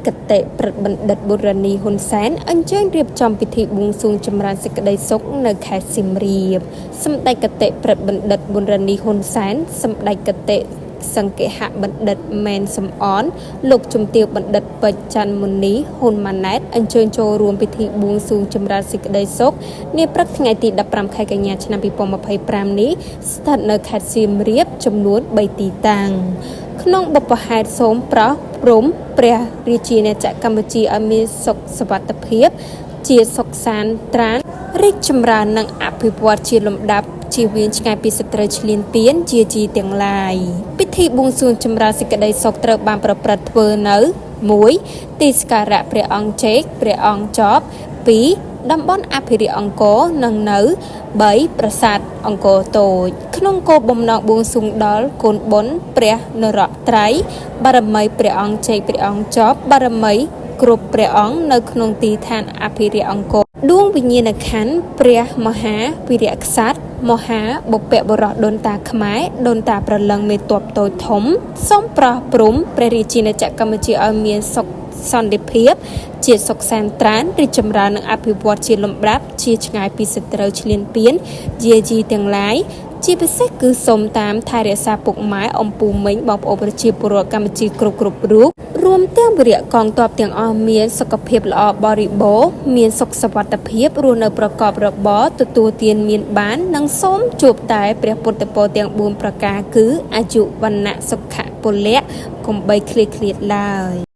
កតេប្រតិបណ្ឌិតបុរនីហ៊ុនសែនអញ្ជើញរៀបចំពិធីបួងសួងចម្រើនសេចក្តីសុខនៅខេត្តសៀមរាបសម្ដេចកតេប្រតិបណ្ឌិតបុរនីហ៊ុនសែនសម្ដេចកតេសង្ឃហបណ្ឌិតមែនសំអនលោកជំទាវបណ្ឌិតពេជ្រច័ន្ទមុនីហ៊ុនម៉ាណែតអញ្ជើញចូលរួមពិធីបួងសួងចម្រើនសេចក្តីសុខនាព្រឹកថ្ងៃទី15ខែកញ្ញាឆ្នាំ2025នេះស្ថិតនៅខេត្តសៀមរាបចំនួន3ទីតាំងក្នុងបុព្វហេតុសូមប្រោសព្រំព្រះរាជាណាចក្រកម្ពុជាឲ្យមានសុខសុវត្ថិភាពជាសុខសាន្តត្រានរីកចម្រើននិងអភិវឌ្ឍជាលំដាប់ជៀសវាងឆ្ងាយពីសត្រូវឈ្លានពានជាជីទាំងឡាយពិធីបួងសួងចម្រើនសេចក្តីសុខត្រូវបានប្រព្រឹត្តធ្វើនៅ 1. ទីសក្ការៈព្រះអង្គចេកព្រះអង្គចប់ 2. តំបន់អភិរក្សអង្គរនិងនៅ 3. ប្រាសាទអង្គរតូចក្នុងគោលបំណងបួងសួងដល់គុណបុណ្យព្រះនរត្រ័យបារមីព្រះអង្គចេកព្រះអង្គចប់បារមីគ្រប់ព្រះអង្គនៅក្នុងទីឋានអភិរក្សអង្គរដួងវិញ្ញាណក្ខន្ធព្រះមហាវីរក្សត្រមហាបុព្វបុរសដូនតាខ្មែរដូនតាប្រលឹងមេទ័ពតូចធំសូមប្រោសព្រំព្រះរាជាណាចក្រកម្ពុជាឲ្យមានសុខសន្តិភាពជាសុខសាន្តត្រានរីកចម្រើននិងអភិវឌ្ឍជាលំដាប់ជាឆ្ងាយពីសត្រូវឈ្លានពានយាយីទាំងឡាយជាពិសេសគឺសូមតាមថែរក្សាពុកម៉ែអំពូមីងបងប្អូនប្រជាពលរដ្ឋកម្ពុជាគ្រប់រូបរួមទាំងវិរៈកងទ័ពទាំងអស់មានសុខភាពល្អបរិបូរណ៍មានសុខសុវត្ថិភាពរស់នៅប្រកបរបរទទួលទានមានបាននិងសូមជួបតែព្រះពុទ្ធពរទាំង4ប្រការគឺអាយុវណ្ណៈសុខៈពលៈកុំបីឃ្លាតឡើយ